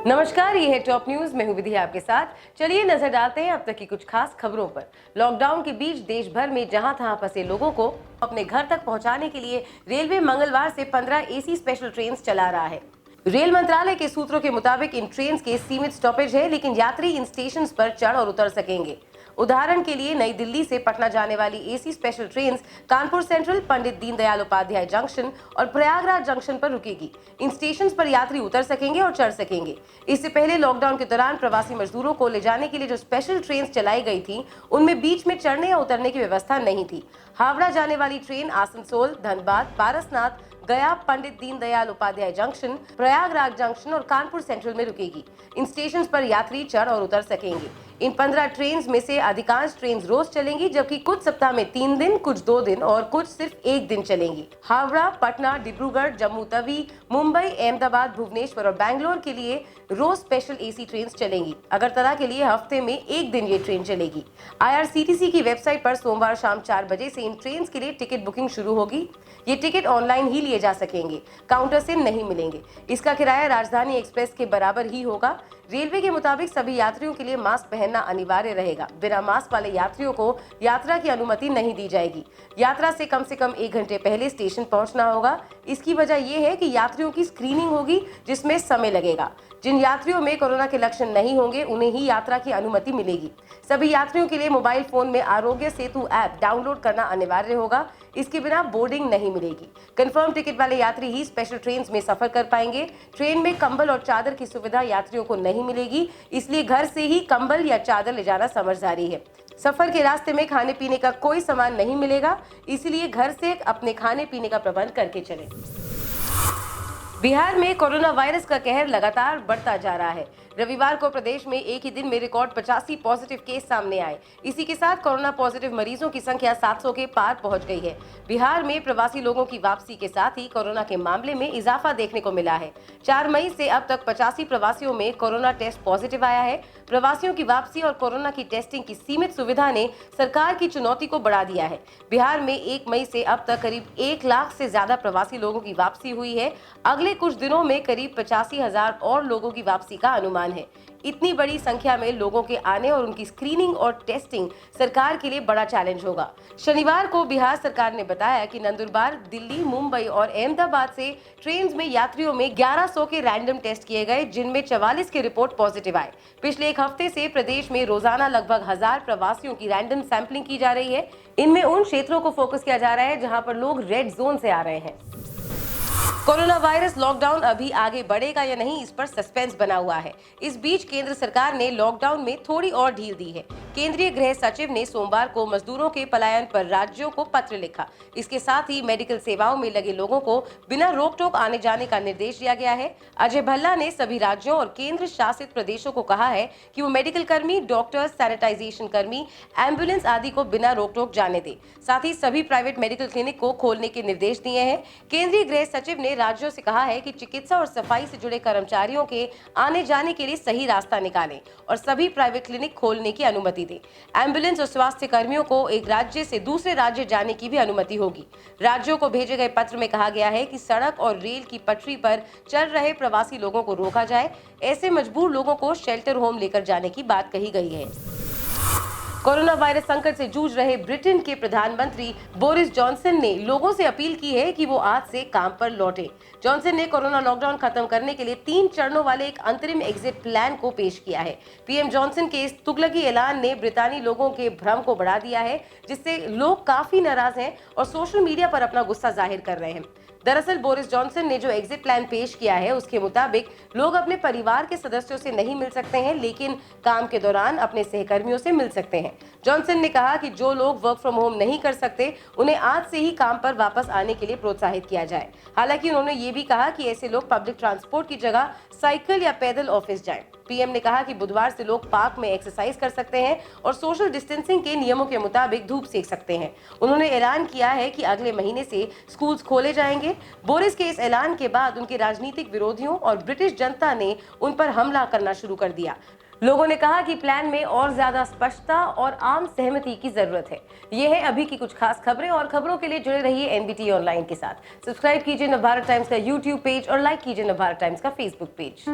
नमस्कार, ये है टॉप न्यूज। मैं हूं विधि आपके साथ। चलिए नजर डालते हैं अब तक की कुछ खास खबरों पर। लॉकडाउन के बीच देश भर में जहां तहां फंसे लोगों को अपने घर तक पहुंचाने के लिए रेलवे मंगलवार से 15 एसी स्पेशल ट्रेन चला रहा है। रेल मंत्रालय के सूत्रों के मुताबिक इन ट्रेन के सीमित स्टॉपेज है, लेकिन यात्री इन स्टेशन पर चढ़ और उतर सकेंगे। उदाहरण के लिए नई दिल्ली से पटना जाने वाली AC special train Kanpur Central, Pandit Deendayal Upadhyay Junction और प्रयागराज जंक्शन पर रुकेगी। इन स्टेशन पर यात्री उतर सकेंगे और चढ़ सकेंगे। इससे पहले लॉकडाउन के दौरान प्रवासी मजदूरों को ले जाने के लिए जो स्पेशल ट्रेन चलाई गई थी, उनमें बीच में चढ़ने या उतरने की व्यवस्था नहीं थी। हावड़ा जाने वाली ट्रेन आसनसोल, धनबाद, पारसनाथ, गया, पंडित दीनदयाल उपाध्याय जंक्शन, प्रयागराज जंक्शन और कानपुर सेंट्रल में रुकेगी। इन स्टेशन पर यात्री चढ़ और उतर सकेंगे। इन 15 ट्रेन में से अधिकांश ट्रेन रोज चलेंगी, जबकि कुछ सप्ताह में 3 दिन, कुछ 2 दिन और कुछ सिर्फ 1 दिन चलेंगी। हावड़ा, पटना, डिब्रूगढ़, जम्मू तवी, मुंबई, अहमदाबाद, भुवनेश्वर और बैंगलोर के लिए रोज स्पेशल एसी ट्रेन चलेंगी। अगरतला के लिए हफ्ते में 1 दिन ये ट्रेन चलेगी। IRCTC की वेबसाइट पर सोमवार शाम 4 बजे से इन ट्रेन के लिए टिकट बुकिंग शुरू होगी। ये टिकट ऑनलाइन ही लिए जा सकेंगे, काउंटर से नहीं मिलेंगे। इसका किराया राजधानी एक्सप्रेस के बराबर ही होगा। रेलवे के मुताबिक सभी यात्रियों के लिए मास्क पहनना अनिवार्य रहेगा। बिना मास्क वाले यात्रियों को यात्रा की अनुमति नहीं दी जाएगी। यात्रा से कम 1 घंटे पहले स्टेशन पहुंचना होगा। इसकी वजह यह है कि यात्रियों की स्क्रीनिंग होगी, जिसमें समय लगेगा। जिन यात्रियों में कोरोना के लक्षण नहीं होंगे, उन्हें ही यात्रा की अनुमति मिलेगी। सभी यात्रियों के लिए मोबाइल फोन में आरोग्य सेतु ऐप डाउनलोड करना अनिवार्य होगा। इसके बिना बोर्डिंग नहीं मिलेगी। कंफर्म टिकट वाले यात्री ही स्पेशल ट्रेन में सफर कर पाएंगे। ट्रेन में कंबल और चादर की सुविधा यात्रियों को नहीं मिलेगी, इसलिए घर से ही कंबल या चादर ले जाना समझदारी है। सफर के रास्ते में खाने पीने का कोई सामान नहीं मिलेगा, इसलिए घर से अपने खाने पीने का प्रबंध करके चलें। बिहार में कोरोना वायरस का कहर लगातार बढ़ता जा रहा है। रविवार को प्रदेश में एक ही दिन में रिकॉर्ड 85 पॉजिटिव केस सामने आए। इसी के साथ कोरोना पॉजिटिव मरीजों की संख्या 700 के पार पहुंच गई है। बिहार में प्रवासी लोगों की वापसी के साथ ही कोरोना के मामले में इजाफा देखने को मिला है। 4 मई से अब तक 85 प्रवासियों में कोरोना टेस्ट पॉजिटिव आया है। प्रवासियों की वापसी और कोरोना की टेस्टिंग की सीमित सुविधा ने सरकार की चुनौती को बढ़ा दिया है। बिहार में 1 मई से अब तक करीब 1 लाख से ज्यादा प्रवासी लोगों की वापसी हुई है। अगले कुछ दिनों में करीब 85,000 और लोगों की वापसी का अनुमान है। इतनी बड़ी संख्या में लोगों के आने और उनकी स्क्रीनिंग और टेस्टिंग सरकार के लिए बड़ा चैलेंज होगा। शनिवार को बिहार सरकार ने बताया कि नंदुरबार, दिल्ली, मुंबई और अहमदाबाद से ट्रेन में यात्रियों में 1100 के रैंडम टेस्ट किए गए, जिनमें 44 के रिपोर्ट पॉजिटिव आए। पिछले 1 हफ्ते से प्रदेश में रोजाना लगभग 1000 प्रवासियों की रैंडम सैंपलिंग की जा रही है। इनमें उन क्षेत्रों को फोकस किया जा रहा है जहां पर लोग रेड जोन से आ रहे हैं। कोरोना वायरस लॉकडाउन अभी आगे बढ़ेगा या नहीं, इस पर सस्पेंस बना हुआ है। इस बीच केंद्र सरकार ने लॉकडाउन में थोड़ी और ढील दी है। केंद्रीय गृह सचिव ने सोमवार को मजदूरों के पलायन पर राज्यों को पत्र लिखा। इसके साथ ही मेडिकल सेवाओं में लगे लोगों को बिना रोक टोक आने जाने का निर्देश दिया गया है। अजय भल्ला ने सभी राज्यों और केंद्र शासित प्रदेशों को कहा है कि वो मेडिकल कर्मी, डॉक्टर्स, सैनिटाइजेशन कर्मी, एम्बुलेंस आदि को बिना रोक टोक जाने दे। साथ ही सभी प्राइवेट मेडिकल क्लिनिक को खोलने के निर्देश दिए हैं। केंद्रीय गृह सचिव ने राज्यों से कहा है कि चिकित्सा और सफाई से जुड़े कर्मचारियों के आने जाने के लिए सही रास्ता निकालें और सभी प्राइवेट क्लिनिक खोलने की अनुमति दें। एम्बुलेंस और स्वास्थ्य कर्मियों को एक राज्य से दूसरे राज्य जाने की भी अनुमति होगी। राज्यों को भेजे गए पत्र में कहा गया है कि सड़क और रेल की पटरी पर चल रहे प्रवासी लोगों को रोका जाए। ऐसे मजबूर लोगों को शेल्टर होम लेकर जाने की बात कही गई है। कोरोना वायरस संकट से जूझ रहे ब्रिटेन के प्रधानमंत्री बोरिस जॉनसन ने लोगों से अपील की है कि वो आज से काम पर लौटें। जॉनसन ने कोरोना लॉकडाउन खत्म करने के लिए 3 चरणों वाले एक अंतरिम एग्जिट प्लान को पेश किया है। पीएम जॉनसन के इस तुगलकी ऐलान ने ब्रितानी लोगों के भ्रम को बढ़ा दिया है, जिससे लोग काफी नाराज हैं और सोशल मीडिया पर अपना गुस्सा जाहिर कर रहे हैं। दरअसल बोरिस जॉनसन ने जो एग्जिट प्लान पेश किया है, उसके मुताबिक लोग अपने परिवार के सदस्यों से नहीं मिल सकते हैं, लेकिन काम के दौरान अपने सहकर्मियों से मिल सकते हैं। जॉनसन ने कहा कि जो लोग वर्क फ्रॉम होम नहीं कर सकते, उन्हें आज से ही काम पर वापस आने के लिए प्रोत्साहित किया जाए। हालांकि उन्होंने ये भी कहा कि ऐसे लोग पब्लिक ट्रांसपोर्ट की जगह साइकिल या पैदल ऑफिस जाएं। पीएम ने कहा कि बुधवार से लोग पार्क में एक्सरसाइज कर सकते हैं और सोशल डिस्टेंसिंग के नियमों के मुताबिक धूप सेक सकते हैं। उन्होंने ऐलान किया है कि अगले महीने से स्कूल्स खोले जाएंगे। बोरिस के इस ऐलान के बाद उनके राजनीतिक विरोधियों और ब्रिटिश जनता ने उन पर हमला करना शुरू कर दिया। लोगों ने कहा कि प्लान में और ज्यादा स्पष्टता और आम सहमति की जरूरत है। ये है अभी की कुछ खास खबरें, और खबरों के लिए जुड़े रहिए एनबीटी ऑनलाइन के साथ। सब्सक्राइब कीजिए नवभारत टाइम्स का यूट्यूब पेज और लाइक कीजिए नवभारत टाइम्स का फेसबुक पेज।